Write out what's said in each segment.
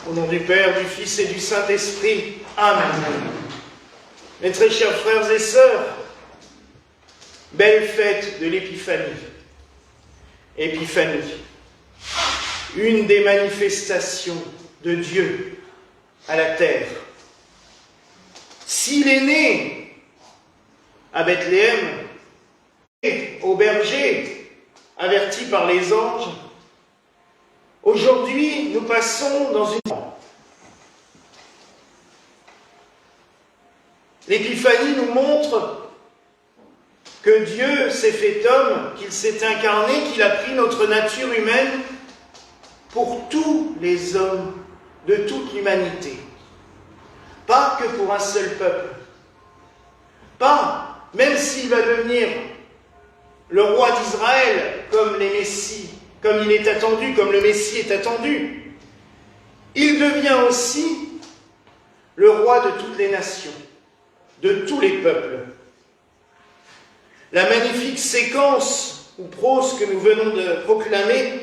Au nom du Père, du Fils et du Saint-Esprit. Amen. Mes très chers frères et sœurs, belle fête de l'Épiphanie. Épiphanie, une des manifestations de Dieu à la terre. S'il est né à Bethléem, au berger, averti par les anges, aujourd'hui nous passons dans une... L'Épiphanie nous montre que Dieu s'est fait homme, qu'il s'est incarné, qu'il a pris notre nature humaine pour tous les hommes de toute l'humanité. Pas que pour un seul peuple. Pas, même s'il va devenir le roi d'Israël comme les Messies, comme il est attendu, comme le Messie est attendu. Il devient aussi le roi de toutes les nations, de tous les peuples. La magnifique séquence ou prose que nous venons de proclamer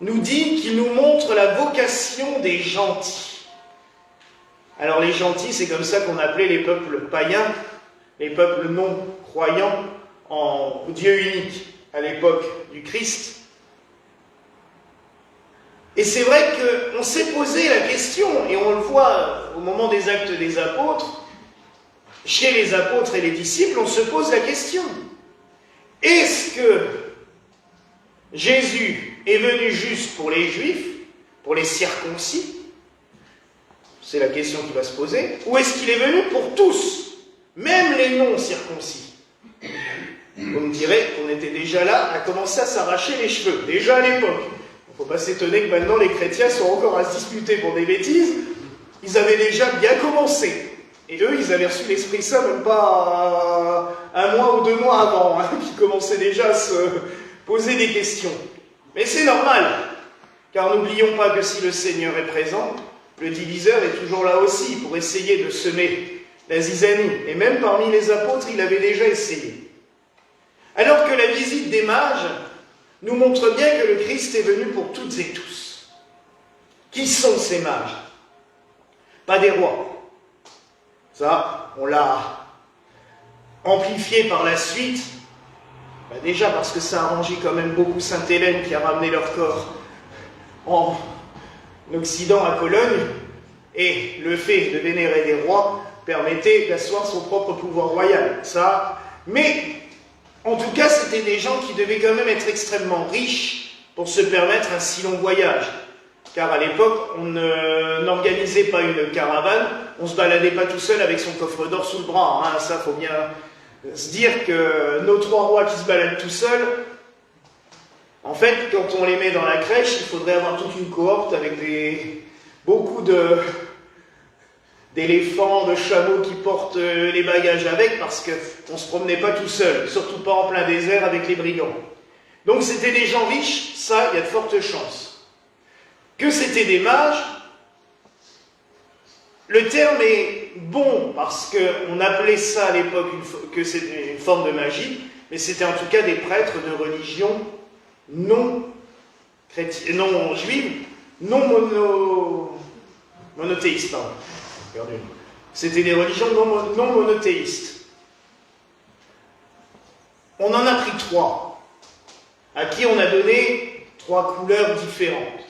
nous dit qu'il nous montre la vocation des gentils. Alors les gentils, c'est comme ça qu'on appelait les peuples païens, les peuples non croyants en Dieu unique à l'époque du Christ. Et c'est vrai qu'on s'est posé la question, et on le voit au moment des actes des apôtres, chez les apôtres et les disciples, on se pose la question. Est-ce que Jésus est venu juste pour les Juifs, pour les circoncis? C'est la question qui va se poser. Ou est-ce qu'il est venu pour tous, même les non-circoncis? Vous me direz qu'on était déjà là à commencer à s'arracher les cheveux, déjà à l'époque. Il ne faut pas s'étonner que maintenant les chrétiens sont encore à se disputer pour des bêtises. Ils avaient déjà bien commencé. Et eux, ils avaient reçu l'Esprit Saint même pas un mois ou 2 mois avant, qui commençaient déjà à se poser des questions. Mais c'est normal, car n'oublions pas que si le Seigneur est présent, le diviseur est toujours là aussi pour essayer de semer la zizanie. Et même parmi les apôtres, il avait déjà essayé. Alors que la visite des mages nous montre bien que le Christ est venu pour toutes et tous. Qui sont ces mages? Pas des rois. Ça, on l'a amplifié par la suite. Déjà parce que ça a arrangé quand même beaucoup Sainte-Hélène qui a ramené leur corps en Occident à Cologne. Et le fait de vénérer des rois permettait d'asseoir son propre pouvoir royal. Ça, mais en tout cas, c'était des gens qui devaient quand même être extrêmement riches pour se permettre un si long voyage. Car à l'époque, on n'organisait pas une caravane, on ne se baladait pas tout seul avec son coffre d'or sous le bras. Ça, faut bien se dire que nos 3 rois qui se baladent tout seuls, en fait, quand on les met dans la crèche, il faudrait avoir toute une cohorte avec beaucoup d'éléphants, de chameaux qui portent les bagages avec, parce qu'on ne se promenait pas tout seul, surtout pas en plein désert avec les brigands. Donc c'était des gens riches, ça, il y a de fortes chances. Que c'était des mages, le terme est bon, parce qu'on appelait ça à l'époque que c'était une forme de magie, mais c'était en tout cas des prêtres de religion non chrétienne, non juive, non monothéiste, pardon. C'était des religions non monothéistes. On en a pris 3, à qui on a donné 3 couleurs différentes.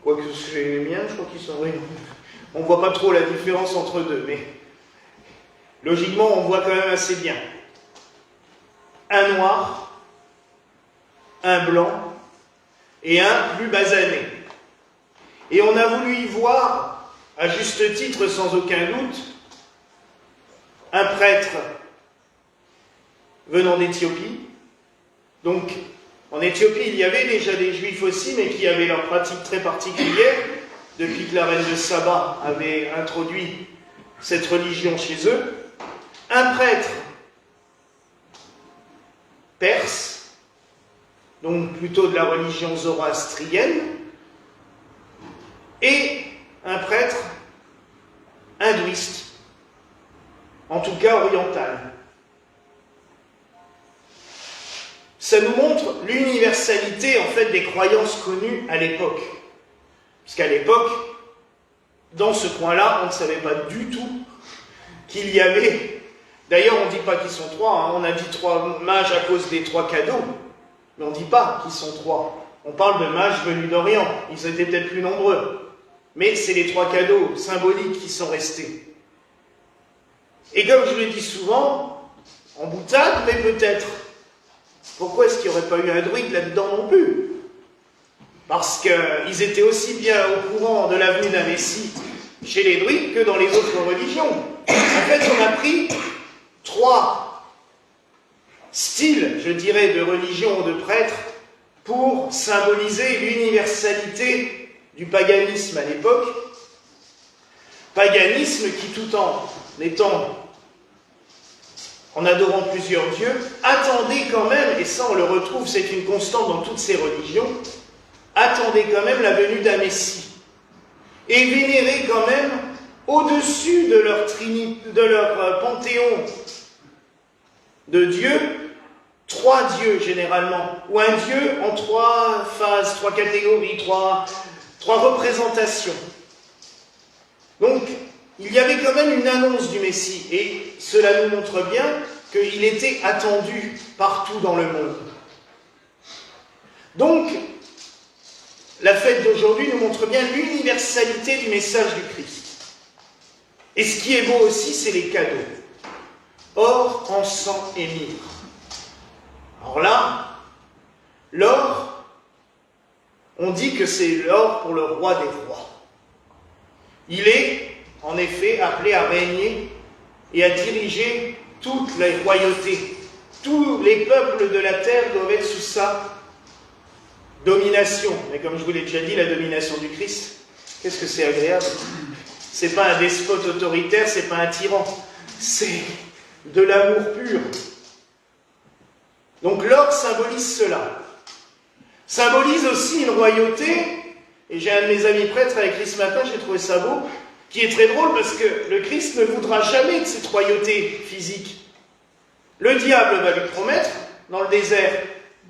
Quoique chez les miens, je crois qu'ils sont... Oui, on ne voit pas trop la différence entre deux, mais logiquement, on voit quand même assez bien. Un noir, un blanc et un plus basané. Et on a voulu y voir, à juste titre, sans aucun doute, un prêtre venant d'Éthiopie. Donc, en Éthiopie, il y avait déjà des Juifs aussi, mais qui avaient leurs pratiques très particulières, depuis que la reine de Saba avait introduit cette religion chez eux. Un prêtre perse, donc plutôt de la religion zoroastrienne, et un prêtre hindouiste, en tout cas oriental. ça nous montre l'universalité, en fait, des croyances connues à l'époque. Puisqu'à l'époque, dans ce coin-là, on ne savait pas du tout qu'il y avait... D'ailleurs, on ne dit pas qu'ils sont trois, hein. On a dit 3 mages à cause des 3 cadeaux, mais on ne dit pas qu'ils sont 3. On parle de mages venus d'Orient, ils étaient peut-être plus nombreux. Mais c'est les 3 cadeaux symboliques qui sont restés. Et comme je le dis souvent, en boutade, mais peut-être, pourquoi est-ce qu'il n'y aurait pas eu un druide là-dedans non plus? Parce qu'ils étaient aussi bien au courant de la venue d'un Messie chez les druides que dans les autres religions. En fait, on a pris 3 styles, je dirais, de religion ou de prêtres pour symboliser l'universalité du paganisme à l'époque. Paganisme qui, tout en adorant plusieurs dieux, attendait quand même, et ça on le retrouve, c'est une constante dans toutes ces religions, attendait quand même la venue d'un Messie. Et vénérait quand même, au-dessus de leur panthéon de dieux, 3 dieux généralement, ou un dieu en 3 phases, 3 catégories, 3 représentations. Donc, il y avait quand même une annonce du Messie, et cela nous montre bien qu'il était attendu partout dans le monde. Donc, la fête d'aujourd'hui nous montre bien l'universalité du message du Christ. Et ce qui est beau aussi, c'est les cadeaux. Or, encens et myrrhe. Alors là, l'or, on dit que c'est l'or pour le roi des rois. Il est, en effet, appelé à régner et à diriger toutes les royautés. Tous les peuples de la terre doivent être sous sa domination. Mais comme je vous l'ai déjà dit, la domination du Christ, qu'est-ce que c'est agréable? C'est pas un despote autoritaire, c'est pas un tyran. C'est de l'amour pur. Donc l'or symbolise cela. Symbolise aussi une royauté, et j'ai un de mes amis prêtres à écrit ce matin, j'ai trouvé ça beau, qui est très drôle parce que le Christ ne voudra jamais de cette royauté physique. Le diable va lui promettre, dans le désert,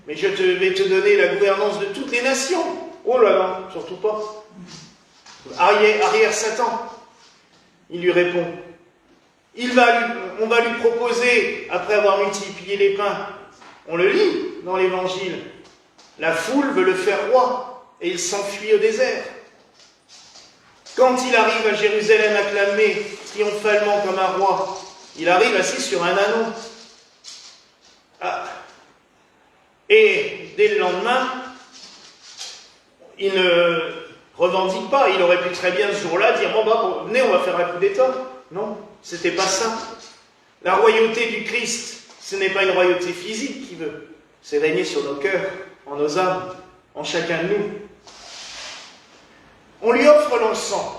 mais je vais te donner la gouvernance de toutes les nations. Oh là là, surtout pas. Arrière Satan, il lui répond. On va lui proposer, après avoir multiplié les pains, on le lit dans l'Évangile, la foule veut le faire roi, et il s'enfuit au désert. Quand il arrive à Jérusalem acclamé triomphalement comme un roi, il arrive assis sur un ânon. Ah. Et dès le lendemain, il ne revendique pas. Il aurait pu très bien ce jour-là dire « Bon, venez, on va faire un coup d'État ». Non, c'était pas ça. La royauté du Christ, ce n'est pas une royauté physique qu'il veut. C'est régner sur nos cœurs, en nos âmes, en chacun de nous. On lui offre l'encens.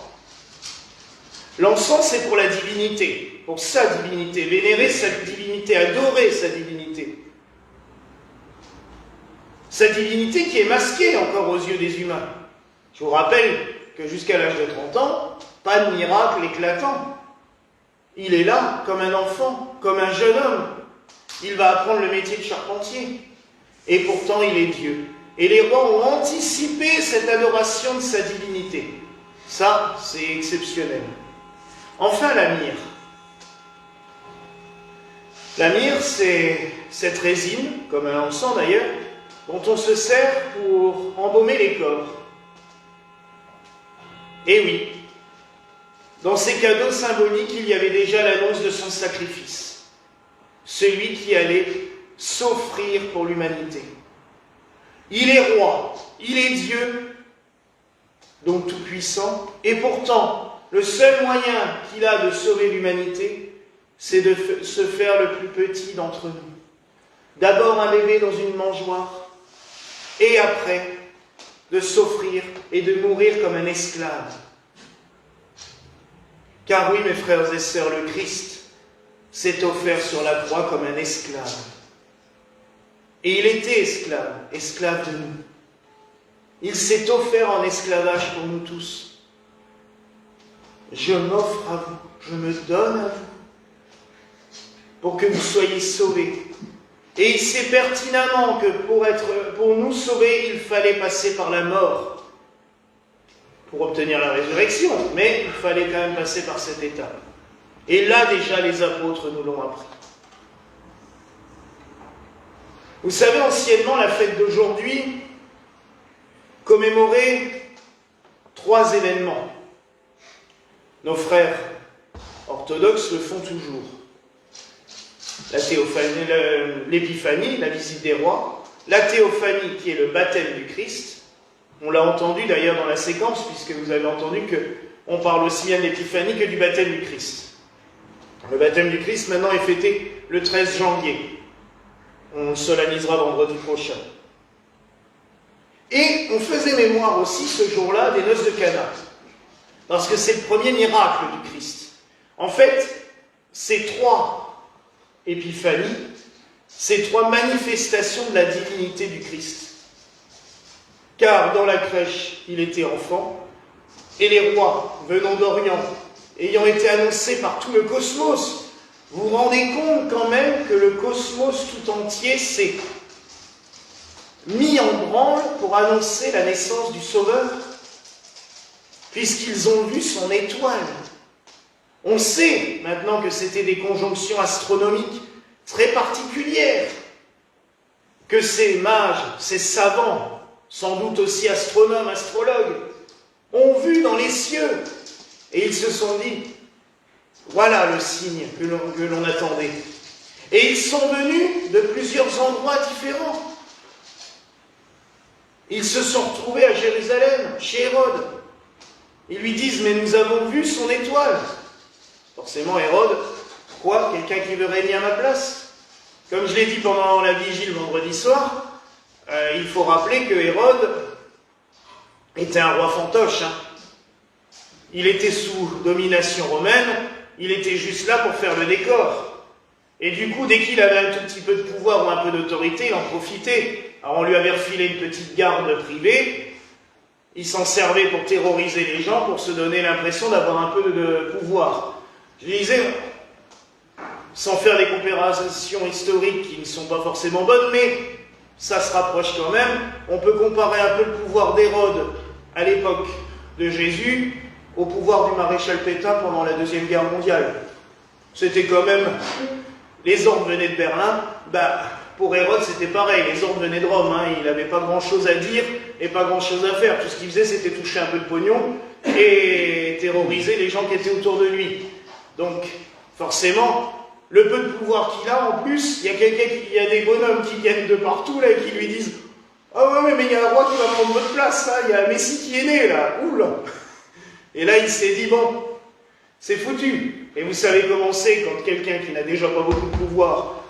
L'encens, c'est pour la divinité, pour sa divinité, vénérer sa divinité, adorer sa divinité. Sa divinité qui est masquée encore aux yeux des humains. Je vous rappelle que jusqu'à l'âge de 30 ans, pas de miracle éclatant. Il est là comme un enfant, comme un jeune homme. Il va apprendre le métier de charpentier. Et pourtant, il est Dieu. Et les rois ont anticipé cette adoration de sa divinité. Ça, c'est exceptionnel. Enfin, la myrrhe. La myrrhe, c'est cette résine, comme un encens d'ailleurs, dont on se sert pour embaumer les corps. Et oui, dans ces cadeaux symboliques, il y avait déjà l'annonce de son sacrifice. Celui qui allait s'offrir pour l'humanité. Il est roi, il est Dieu, donc tout-puissant, et pourtant, le seul moyen qu'il a de sauver l'humanité, c'est de se faire le plus petit d'entre nous. D'abord un bébé dans une mangeoire, et après, de s'offrir et de mourir comme un esclave. Car oui, mes frères et sœurs, le Christ s'est offert sur la croix comme un esclave. Et il était esclave, esclave de nous. Il s'est offert en esclavage pour nous tous. Je m'offre à vous, je me donne à vous, pour que vous soyez sauvés Et il sait pertinemment que pour nous sauver, il fallait passer par la mort pour obtenir la résurrection, mais il fallait quand même passer par cette étape. Et là, déjà, les apôtres nous l'ont appris. Vous savez, anciennement, la fête d'aujourd'hui commémorait 3 événements. Nos frères orthodoxes le font toujours. La théophanie, l'épiphanie, la visite des rois, la théophanie qui est le baptême du Christ. On l'a entendu d'ailleurs dans la séquence, puisque vous avez entendu qu'on parle aussi bien de l'épiphanie que du baptême du Christ. Le baptême du Christ maintenant est fêté le 13 janvier. On le solennisera vendredi prochain. Et on faisait mémoire aussi ce jour-là des noces de Cana, parce que c'est le premier miracle du Christ. En fait, ces 3 épiphanies, ces 3 manifestations de la divinité du Christ. Car dans la crèche, il était enfant, et les rois venant d'Orient, ayant été annoncés par tout le cosmos, vous vous rendez compte quand même que le cosmos tout entier s'est mis en branle pour annoncer la naissance du Sauveur, puisqu'ils ont vu son étoile. On sait maintenant que c'était des conjonctions astronomiques très particulières, que ces mages, ces savants, sans doute aussi astronomes, astrologues, ont vu dans les cieux, et ils se sont dit, voilà le signe que l'on attendait. Et ils sont venus de plusieurs endroits différents. Ils se sont retrouvés à Jérusalem, chez Hérode. Ils lui disent, mais nous avons vu son étoile. Forcément, Hérode, quoi? Quelqu'un qui veut régner à ma place? Comme je l'ai dit pendant la vigile vendredi soir, il faut rappeler que Hérode était un roi fantoche. Il était sous domination romaine, il était juste là pour faire le décor. Et du coup, dès qu'il avait un tout petit peu de pouvoir ou un peu d'autorité, il en profitait. Alors on lui avait refilé une petite garde privée, il s'en servait pour terroriser les gens, pour se donner l'impression d'avoir un peu de pouvoir. Je disais, sans faire des comparaisons historiques qui ne sont pas forcément bonnes, mais ça se rapproche quand même, on peut comparer un peu le pouvoir d'Hérode à l'époque de Jésus au pouvoir du maréchal Pétain pendant la Deuxième Guerre mondiale. C'était quand même... Les ordres venaient de Berlin, pour Hérode c'était pareil, les ordres venaient de Rome, il n'avait pas grand-chose à dire et pas grand-chose à faire. Tout ce qu'il faisait c'était toucher un peu de pognon et terroriser les gens qui étaient autour de lui. Donc forcément, le peu de pouvoir qu'il a, en plus, il y a des bonhommes qui viennent de partout là et qui lui disent « Ah ouais, mais il y a un roi qui va prendre votre place, là, il y a un Messie qui est né là, oula !» Et là il s'est dit « Bon, c'est foutu !» Et vous savez comment c'est quand quelqu'un qui n'a déjà pas beaucoup de pouvoir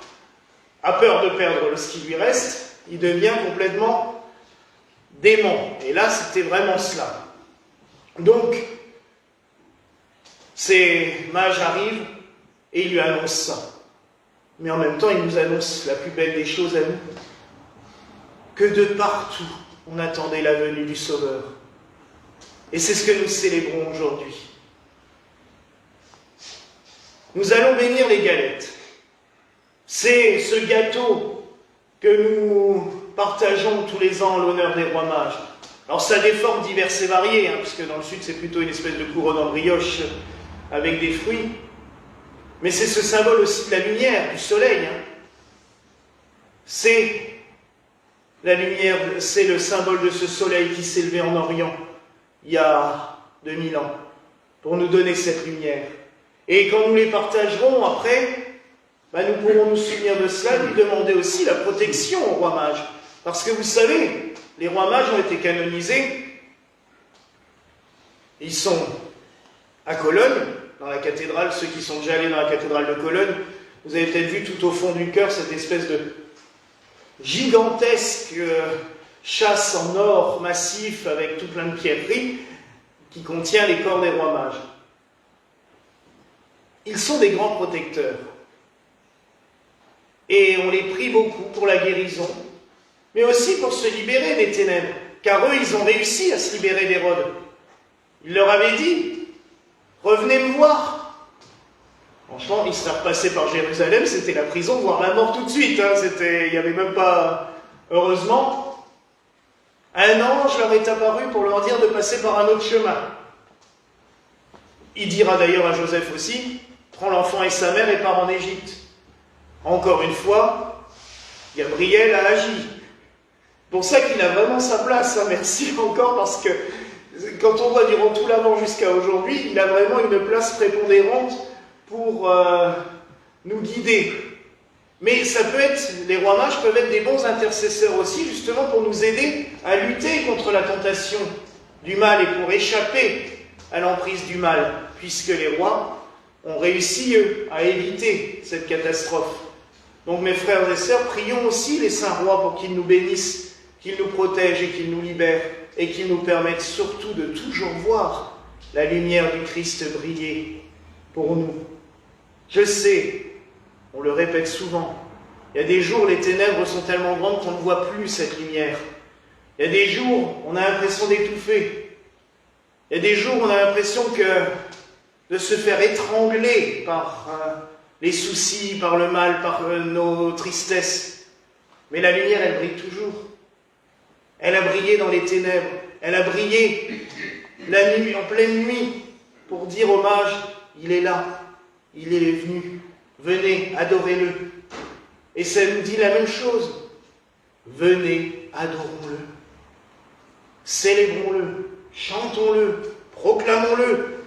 a peur de perdre ce qui lui reste, il devient complètement dément. Et là, c'était vraiment cela. Donc, ces mages arrivent et ils lui annoncent ça. Mais en même temps, ils nous annoncent la plus belle des choses à nous, que de partout, on attendait la venue du Sauveur. Et c'est ce que nous célébrons aujourd'hui. Nous allons bénir les galettes. C'est ce gâteau que nous partageons tous les ans en l'honneur des rois mages. Alors ça a des formes diverses et variées, puisque dans le sud c'est plutôt une espèce de couronne en brioche avec des fruits. Mais c'est ce symbole aussi de la lumière, du soleil. C'est la lumière, c'est le symbole de ce soleil qui s'est levé en Orient il y a 2000 ans, pour nous donner cette lumière. Et quand nous les partagerons après, nous pourrons nous souvenir de cela, lui demander aussi la protection aux rois mages. Parce que vous savez, les rois mages ont été canonisés, ils sont à Cologne, dans la cathédrale, ceux qui sont déjà allés dans la cathédrale de Cologne, vous avez peut-être vu tout au fond du chœur cette espèce de gigantesque châsse en or massif avec tout plein de pierreries qui contient les corps des rois mages. Ils sont des grands protecteurs. Et on les prie beaucoup pour la guérison, mais aussi pour se libérer des ténèbres. Car eux, ils ont réussi à se libérer d'Hérode. Il leur avait dit, revenez me voir. Franchement, ils seraient repassés par Jérusalem, c'était la prison, voire la mort tout de suite. Hein. Il n'y avait même pas... Heureusement, un ange leur est apparu pour leur dire de passer par un autre chemin. Il dira d'ailleurs à Joseph aussi, prends l'enfant et sa mère et pars en Égypte. Encore une fois, Gabriel a agi. Pour ça qu'il a vraiment sa place, hein. Merci encore, parce que quand on voit durant tout l'Avent jusqu'à aujourd'hui, il a vraiment une place prépondérante pour nous guider. Mais ça peut être, les rois mages peuvent être des bons intercesseurs aussi, justement pour nous aider à lutter contre la tentation du mal et pour échapper à l'emprise du mal, puisque les rois ont réussi, eux, à éviter cette catastrophe. Donc mes frères et sœurs, prions aussi les saints rois pour qu'ils nous bénissent, qu'ils nous protègent et qu'ils nous libèrent, et qu'ils nous permettent surtout de toujours voir la lumière du Christ briller pour nous. Je sais, on le répète souvent, il y a des jours, les ténèbres sont tellement grandes qu'on ne voit plus cette lumière. Il y a des jours, on a l'impression d'étouffer. Il y a des jours, on a l'impression de se faire étrangler par les soucis, par le mal, par nos tristesses. Mais la lumière, elle brille toujours. Elle a brillé dans les ténèbres. Elle a brillé la nuit, en pleine nuit, pour dire au mage, il est là, il est venu. Venez, adorez-le. Et ça nous dit la même chose. Venez, adorons-le. Célébrons-le, chantons-le, proclamons-le.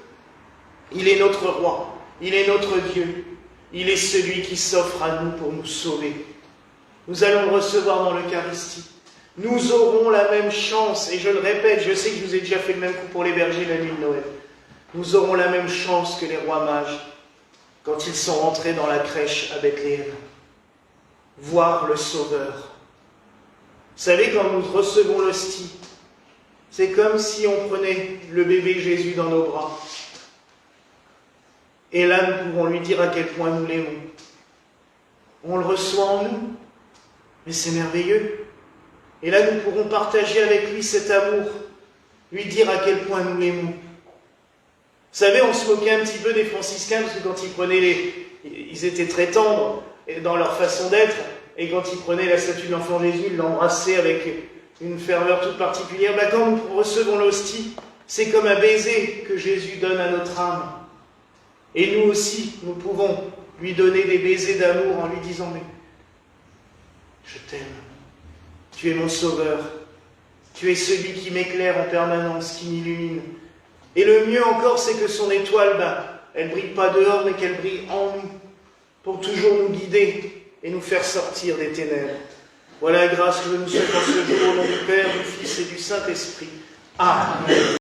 Il est notre roi, il est notre Dieu. Il est celui qui s'offre à nous pour nous sauver. Nous allons le recevoir dans l'Eucharistie. Nous aurons la même chance, et je le répète, je sais que je vous ai déjà fait le même coup pour les bergers la nuit de Noël. Nous aurons la même chance que les rois mages quand ils sont rentrés dans la crèche à Bethléem. Voir le Sauveur. Vous savez, quand nous recevons l'hostie, c'est comme si on prenait le bébé Jésus dans nos bras. Et là, nous pouvons lui dire à quel point nous l'aimons. On le reçoit en nous, mais c'est merveilleux. Et là, nous pourrons partager avec lui cet amour, lui dire à quel point nous l'aimons. Vous savez, on se moquait un petit peu des franciscains, parce que quand ils prenaient ils étaient très tendres dans leur façon d'être, et quand ils prenaient la statue de l'enfant Jésus, ils l'embrassaient avec une ferveur toute particulière. Ben, quand nous recevons l'hostie, c'est comme un baiser que Jésus donne à notre âme. Et nous aussi, nous pouvons lui donner des baisers d'amour en lui disant « Mais je t'aime, tu es mon sauveur, tu es celui qui m'éclaire en permanence, qui m'illumine. » Et le mieux encore, c'est que son étoile, elle ne brille pas dehors, mais qu'elle brille en nous, pour toujours nous guider et nous faire sortir des ténèbres. Voilà la grâce que je nous souhaite en ce jour, au nom du Père, du Fils et du Saint-Esprit. Amen.